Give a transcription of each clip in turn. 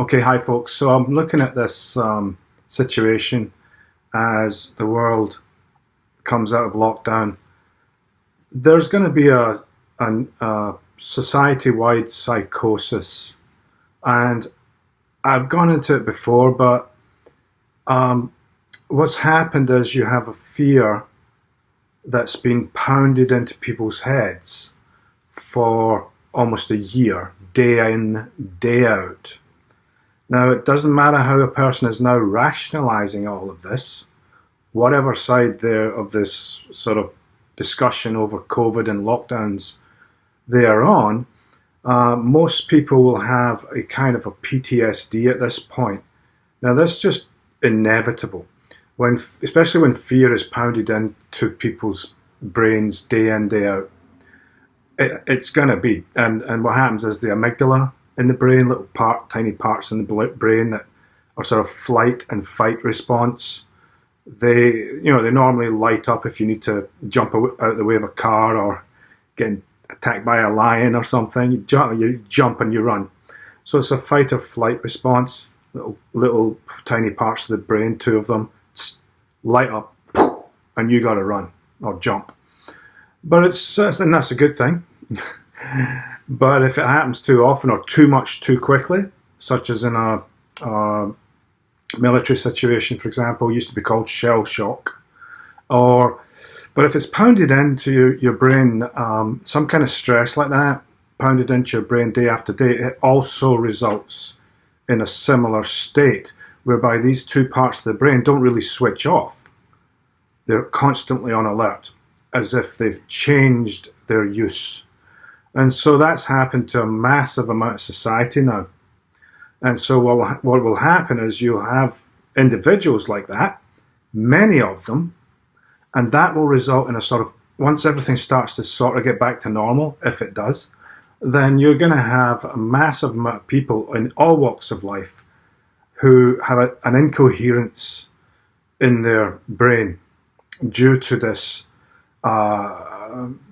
Okay, hi folks. So I'm looking at this situation as the world comes out of lockdown. There's going to be a society-wide psychosis, and I've gone into it before, but um, what's happened is you have a fear that's been pounded into people's heads for almost a year, day in, day out. Now, it doesn't matter how a person is now rationalizing all of this, whatever side there of this sort of discussion over COVID and lockdowns they are on, most people will have a kind of a PTSD at this point. Now, that's just inevitable, especially when fear is pounded into people's brains day in, day out. It's going to be. And what happens is the amygdala in the brain, tiny parts in the brain that are sort of flight and fight response. They normally light up if you need to jump out the way of a car or getting attacked by a lion or something. You jump and you run. So it's a fight or flight response. Little tiny parts of the brain, two of them, light up, and you got to run or jump. But and that's a good thing. But if it happens too often or too much too quickly, such as in a military situation, for example, used to be called shell shock, but if it's pounded into your brain, some kind of stress like that, pounded into your brain day after day, it also results in a similar state whereby these two parts of the brain don't really switch off. They're constantly on alert, as if they've changed their use. And so that's happened to a massive amount of society now. And so what will happen is you'll have individuals like that, many of them, and that will result in a sort of, once everything starts to sort of get back to normal, if it does, then you're going to have a massive amount of people in all walks of life who have an incoherence in their brain due to this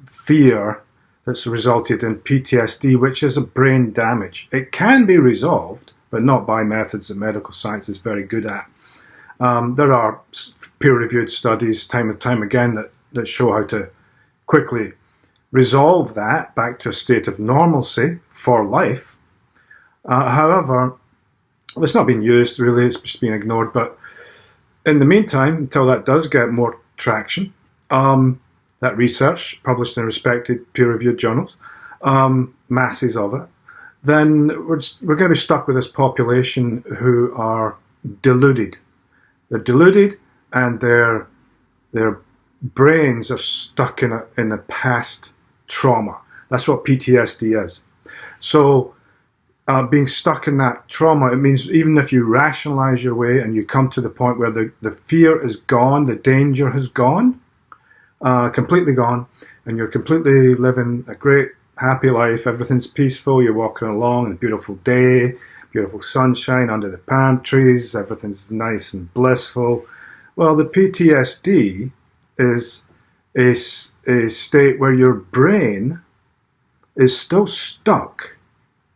fear that's resulted in PTSD, which is a brain damage. It can be resolved, but not by methods that medical science is very good at. There are peer-reviewed studies time and time again that show how to quickly resolve that back to a state of normalcy for life. However, it's not being used really, it's just being ignored. But in the meantime, until that does get more traction, that research published in respected peer-reviewed journals, masses of it, then we're going to be stuck with this population who are deluded. They're deluded, and their brains are stuck in a past trauma. That's what PTSD is. So being stuck in that trauma, it means even if you rationalize your way and you come to the point where the fear is gone, the danger has gone, completely gone, and you're completely living a great, happy life, everything's peaceful, you're walking along, a beautiful day, beautiful sunshine under the palm trees, everything's nice and blissful. Well, the PTSD is a state where your brain is still stuck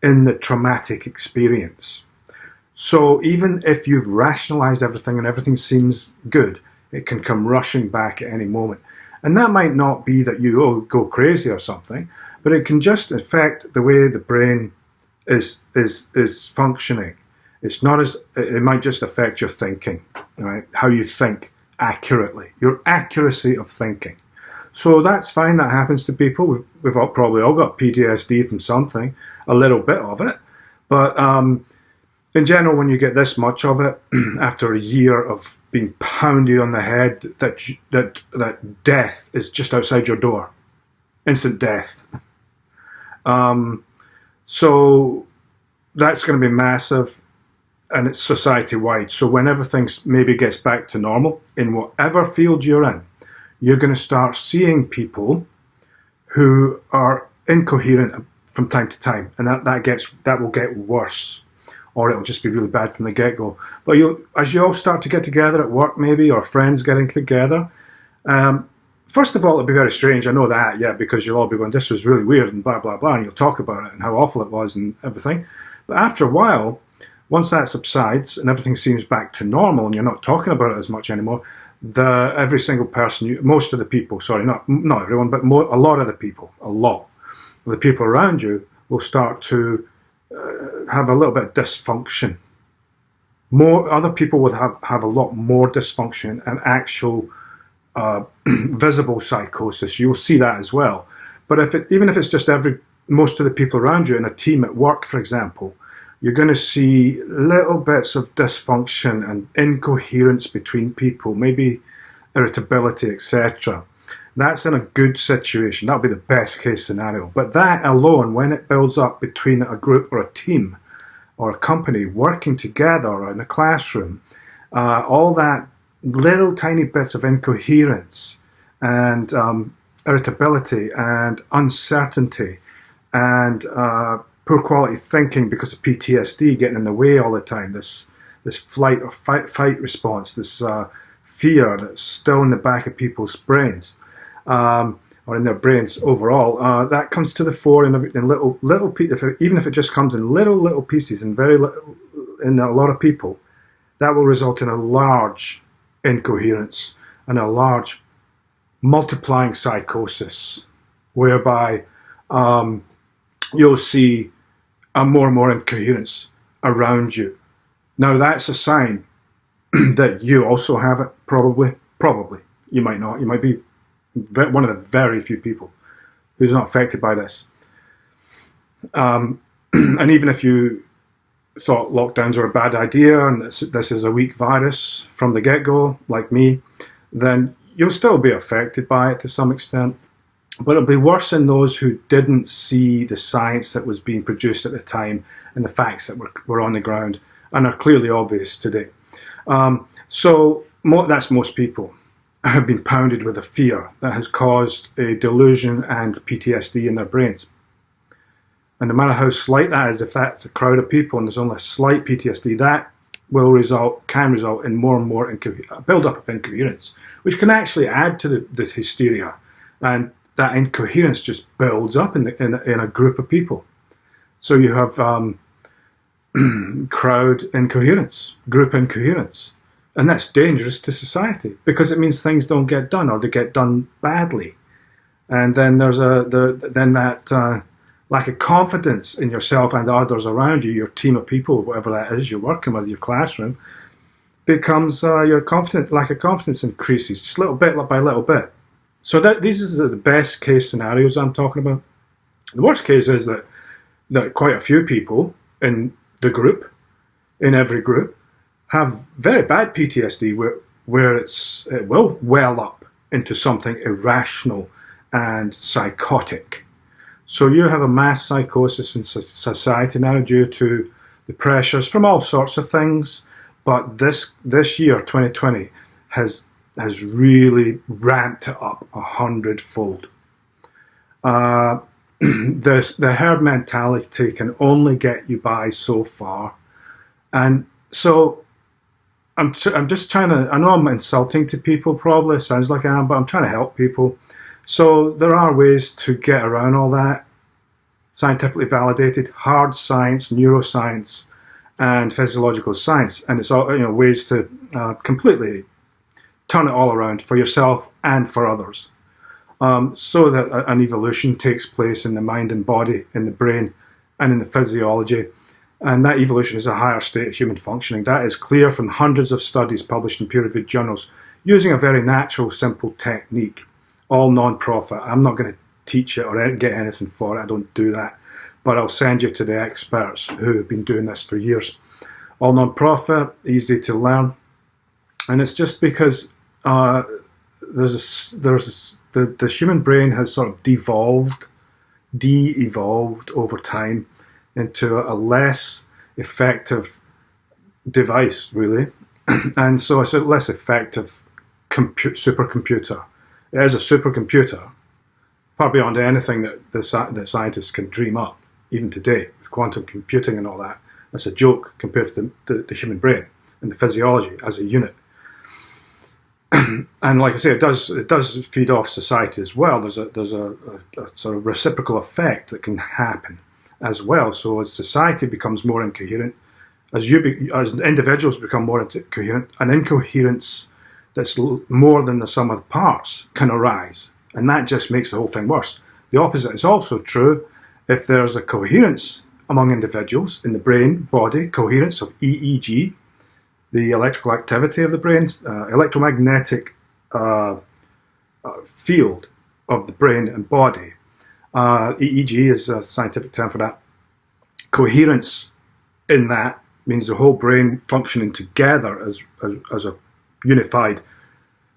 in the traumatic experience. So even if you've rationalized everything and everything seems good, it can come rushing back at any moment. And that might not be that you go crazy or something, but it can just affect the way the brain is functioning. It's not as it might just affect your thinking, right? How you think accurately, your accuracy of thinking. So that's fine. That happens to people. We've probably all got PTSD from something, a little bit of it, but in general, when you get this much of it, after a year of being pounded on the head, that death is just outside your door, instant death. So that's going to be massive, and it's society-wide. So when everything maybe gets back to normal, in whatever field you're in, you're going to start seeing people who are incoherent from time to time, and that will get worse, or it'll just be really bad from the get-go. But as you all start to get together at work, maybe, or friends getting together, first of all, it'll be very strange. I know that, yeah, because you'll all be going, "This was really weird," and blah blah blah, and you'll talk about it and how awful it was and everything. But after a while, Once that subsides and everything seems back to normal and you're not talking about it as much anymore, every single person, most of the people, sorry, not everyone, but a lot of the people, a lot of the people around you will start to have a little bit of dysfunction. Other people will have a lot more dysfunction and actual visible psychosis. You'll see that as well. But even if it's just most of the people around you in a team at work, for example, you're going to see little bits of dysfunction and incoherence between people, maybe irritability, etc. That's in a good situation. That'll be the best case scenario. But that alone, when it builds up between a group or a team or a company working together or in a classroom, all that little tiny bits of incoherence and irritability and uncertainty and poor quality thinking because of PTSD getting in the way all the time, this flight or fight response, this fear that's still in the back of people's brains, or in their brains overall, that comes to the fore in little pieces. Even if it just comes in little pieces in in a lot of people, that will result in a large incoherence and a large multiplying psychosis, whereby you'll see more and more incoherence around you. Now that's a sign that you also have it, probably. You might not. You might be one of the very few people who's not affected by this. And even if you thought lockdowns are a bad idea and this is a weak virus from the get-go, like me, then you'll still be affected by it to some extent. But it'll be worse in those who didn't see the science that was being produced at the time and the facts that were on the ground and are clearly obvious today. So that's most people have been pounded with a fear that has caused a delusion and PTSD in their brains. And no matter how slight that is, if that's a crowd of people and there's only a slight PTSD, that can result in more and more build-up of incoherence, which can actually add to the hysteria. And that incoherence just builds up in a group of people. So you have crowd incoherence, group incoherence. And that's dangerous to society because it means things don't get done or they get done badly. And then there's that lack of confidence in yourself and others around you, your team of people, whatever that is you're working with, your classroom, becomes lack of confidence increases just little bit by little bit. So these are the best case scenarios I'm talking about. The worst case is that quite a few people in the group, in every group, have very bad PTSD where it will well up into something irrational and psychotic. So you have a mass psychosis in society now due to the pressures from all sorts of things. But this year, 2020, has really ramped it up 100-fold. The herd mentality can only get you by so far, and so I'm just trying to. I know I'm insulting to people. Probably sounds like I am, but I'm trying to help people. So there are ways to get around all that. Scientifically validated, hard science, neuroscience, and physiological science, and it's all ways to completely turn it all around for yourself and for others, so that an evolution takes place in the mind and body, in the brain, and in the physiology. And that evolution is a higher state of human functioning. That is clear from hundreds of studies published in peer-reviewed journals using a very natural, simple technique, all non-profit. I'm not going to teach it or get anything for it. I don't do that. But I'll send you to the experts who have been doing this for years. All non-profit, easy to learn. And it's just because the human brain has sort of de-evolved over time into a less effective device, really. And so it's a less effective supercomputer. It is a supercomputer, far beyond anything that scientists can dream up, even today, with quantum computing and all that. That's a joke compared to the human brain and the physiology as a unit. And like I say, it does feed off society as well. There's a sort of reciprocal effect that can happen as well. So as society becomes more incoherent, as individuals become more coherent, an incoherence that's more than the sum of the parts can arise, and that just makes the whole thing worse. The opposite is also true. If there's a coherence among individuals in the brain body, coherence of EEG, the electrical activity of the brain, electromagnetic field of the brain and body. EEG is a scientific term for that. Coherence in that means the whole brain functioning together as a unified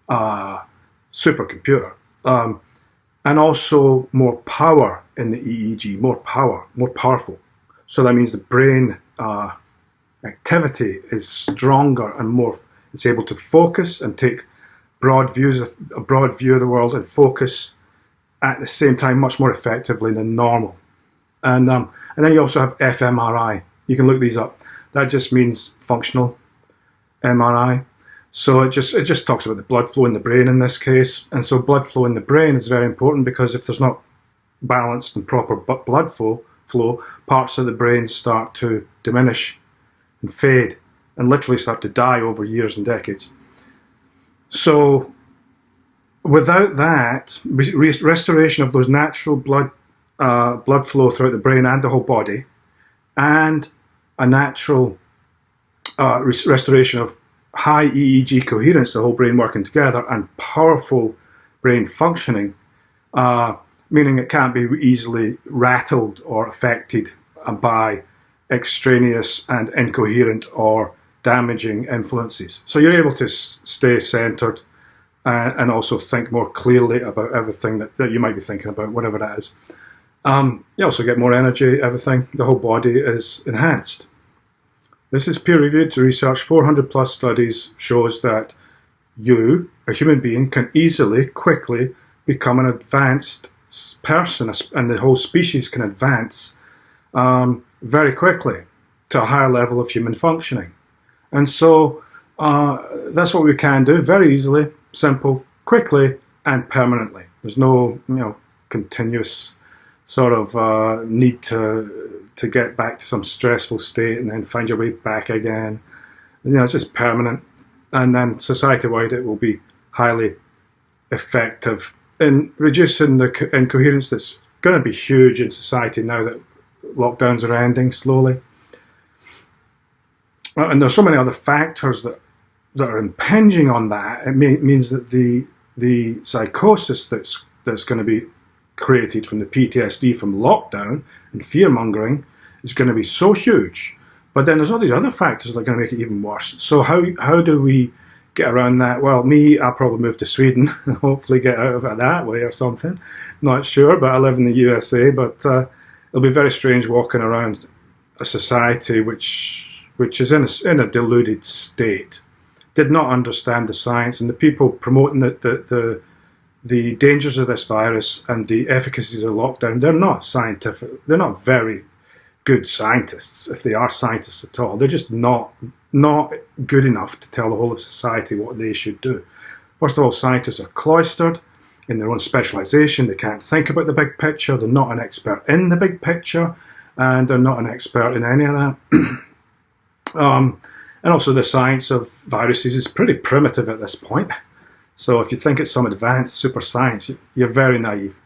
supercomputer. And also more power in the EEG, more powerful. So that means the brain activity is stronger and more. It's able to focus and take a broad view of the world and focus at the same time much more effectively than normal. And then you also have fMRI. You can look these up. That just means functional MRI. So it just talks about the blood flow in the brain in this case. And so blood flow in the brain is very important, because if there's not balanced and proper blood flow, parts of the brain start to diminish and fade and literally start to die over years and decades. So without that, restoration of those natural blood flow throughout the brain and the whole body, and a natural restoration of high EEG coherence, the whole brain working together, and powerful brain functioning, meaning it can't be easily rattled or affected by extraneous and incoherent or damaging influences. So you're able to stay centered and also think more clearly about everything that you might be thinking about, whatever that is. You also get more energy, everything. The whole body is enhanced. This is peer-reviewed research. 400 plus studies shows that you, a human being, can easily, quickly become an advanced person, and the whole species can advance very quickly to a higher level of human functioning. And so that's what we can do very easily, simple, quickly, and permanently. There's no continuous sort of need to get back to some stressful state and then find your way back again. It's just permanent. And then society-wide it will be highly effective in reducing the incoherence that's going to be huge in society now that lockdowns are ending slowly. And there's so many other factors that are impinging on that. It means that the psychosis that's going to be created from the PTSD from lockdown and fear-mongering is going to be so huge. But then there's all these other factors that are going to make it even worse. So how do we get around that? Well, I'll probably move to Sweden and hopefully get out of it that way or something. Not sure, but I live in the USA. But it'll be very strange walking around a society which is in a deluded state, did not understand the science, and the people promoting the dangers of this virus and the efficacies of lockdown, they're not scientific. They're not very good scientists, if they are scientists at all. They're just not good enough to tell the whole of society what they should do. First of all, scientists are cloistered in their own specialization. They can't think about the big picture. They're not an expert in the big picture, and they're not an expert in any of that. And also the science of viruses is pretty primitive at this point. So if you think it's some advanced super science, you're very naive.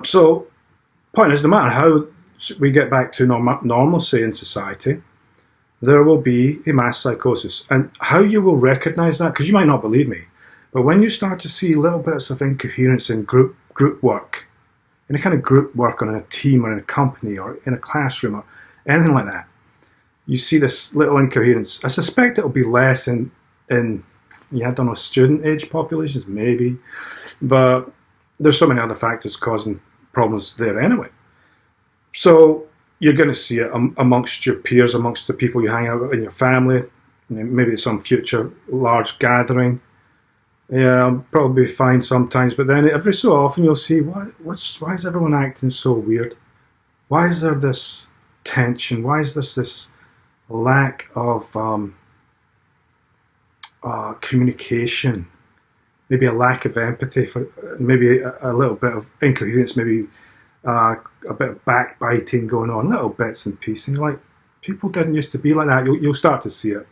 So point is, no matter how we get back to normalcy in society, there will be a mass psychosis. And how you will recognize that, because you might not believe me, but when you start to see little bits of incoherence in group work, any kind of group work on a team or in a company or in a classroom or anything like that, you see this little incoherence. I suspect it'll be less in I don't know, student age populations, maybe, but there's so many other factors causing problems there anyway. So you're going to see it amongst your peers, amongst the people you hang out with in your family, maybe at some future large gathering. Yeah, probably fine sometimes, but then every so often you'll see, why is everyone acting so weird? Why is there this tension? Why is this lack of communication? Maybe a lack of empathy, for maybe a little bit of incoherence, maybe a bit of backbiting going on, little bits and pieces. And you're like, People didn't used to be like that. You'll start to see it.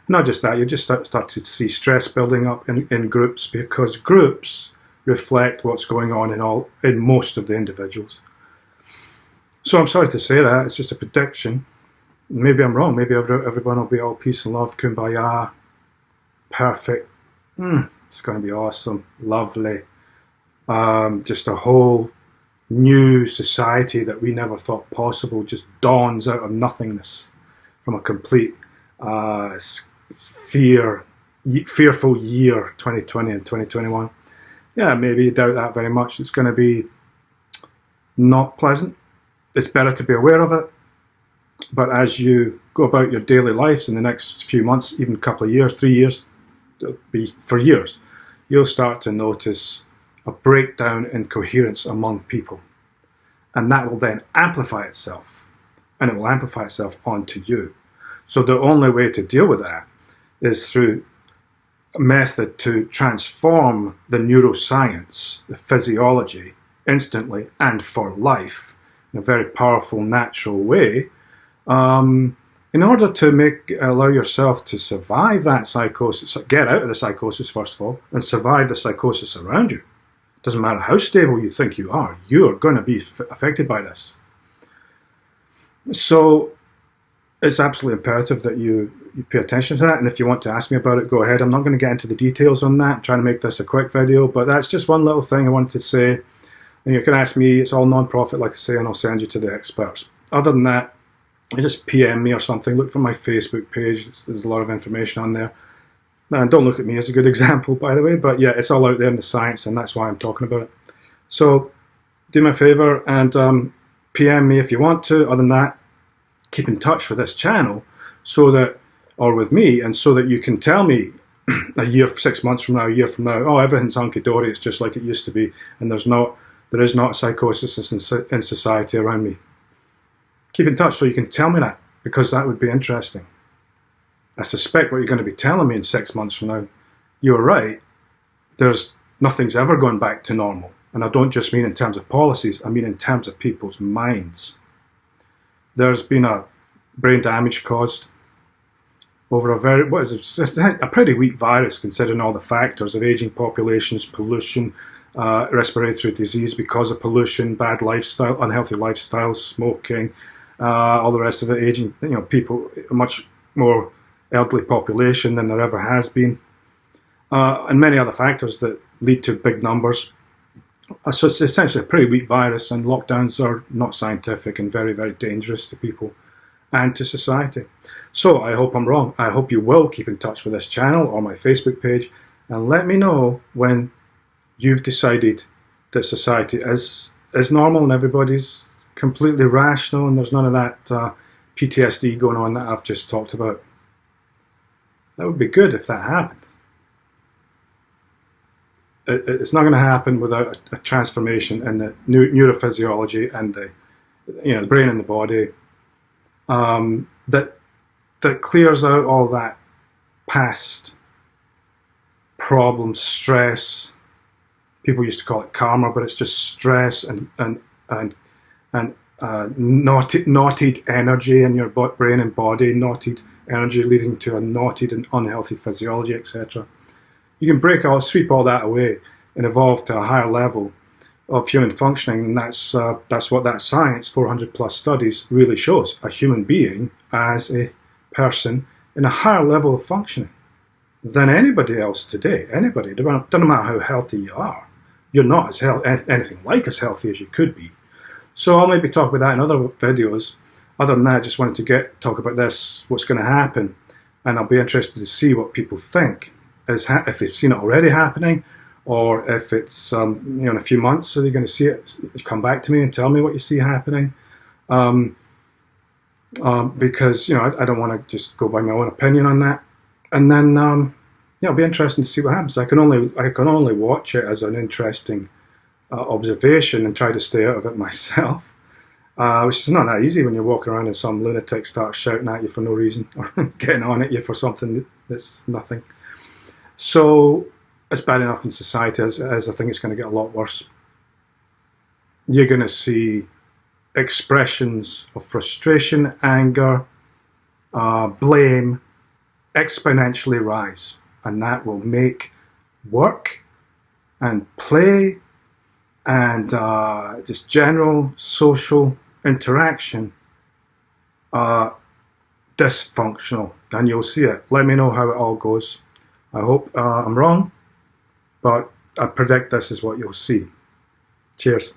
Not just that, you'll just start to see stress building up in groups, because groups reflect what's going on in most of the individuals. So I'm sorry to say that. It's just a prediction. Maybe I'm wrong. Maybe everyone will be all peace and love, kumbaya, perfect. It's going to be awesome, lovely. Just a whole new society that we never thought possible just dawns out of nothingness from a complete fearful year, 2020 and 2021. Yeah, maybe doubt that very much. It's going to be not pleasant. It's better to be aware of it. But as you go about your daily lives in the next few months, even a couple of years, 3 years, it'll be for years, you'll start to notice a breakdown in coherence among people. And that will then amplify itself. And it will amplify itself onto you. So the only way to deal with that is through a method to transform the neuroscience, the physiology, instantly and for life, in a very powerful, natural way, in order to allow yourself to survive that psychosis, get out of the psychosis first of all, and survive the psychosis around you. Doesn't matter how stable you think you are going to be affected by this. So it's absolutely imperative that you pay attention to that. And if you want to ask me about it, go ahead. I'm not going to get into the details on that. I'm trying to make this a quick video, but that's just one little thing I wanted to say. And you can ask me. It's all non-profit, like I say, and I'll send you to the experts. Other than that, you just PM me or something. Look for my Facebook page. There's a lot of information on there. And don't look at me as a good example, by the way, but yeah, it's all out there in the science, and that's why I'm talking about it. So do me a favor and PM me if you want to. Other than that, keep in touch with this channel or with me, and so that you can tell me a year, 6 months from now, a year from now, oh, everything's hunky-dory, it's just like it used to be, and there is not a psychosis in society around me. Keep in touch so you can tell me that, because that would be interesting. I suspect what you're going to be telling me in 6 months from now, you're right, nothing's ever going back to normal. And I don't just mean in terms of policies, I mean in terms of people's minds. There's been a brain damage caused over a pretty weak virus, considering all the factors of aging populations, pollution, respiratory disease because of pollution, bad lifestyle, unhealthy lifestyles, smoking, all the rest of it, aging, people, a much more elderly population than there ever has been, and many other factors that lead to big numbers. So it's essentially a pretty weak virus, and lockdowns are not scientific and very, very dangerous to people and to society. So I hope I'm wrong. I hope you will keep in touch with this channel or my Facebook page, and let me know when you've decided that society is normal and everybody's completely rational and there's none of that PTSD going on that I've just talked about. That would be good if that happened. It's not going to happen without a transformation in the neurophysiology and the brain and the body that clears out all that past problems, stress. People used to call it karma, but it's just stress and knotted energy in your brain and body, knotted energy leading to a knotted and unhealthy physiology, etc. You can sweep all that away and evolve to a higher level of human functioning, and that's what that science, 400 plus studies, really shows. A human being as a person in a higher level of functioning than anybody else today. Anybody, doesn't matter how healthy you are, you're not anything like as healthy as you could be. So I'll maybe talk about that in other videos. Other than that, I just wanted to talk about this, what's going to happen, and I'll be interested to see what people think, if they've seen it already happening, or if it's in a few months, so they're going to see it, come back to me and tell me what you see happening. Because I don't want to just go by my own opinion on that. And then it'll be interesting to see what happens. I can only watch it as an interesting observation and try to stay out of it myself. Which is not that easy when you're walking around and some lunatic starts shouting at you for no reason or getting on at you for something that's nothing. So it's bad enough in society as I think it's going to get a lot worse. You're going to see expressions of frustration, anger, blame exponentially rise, and that will make work and play and just general social interaction dysfunctional, and you'll see it. Let me know how it all goes. I hope I'm wrong, but I predict this is what you'll see. Cheers.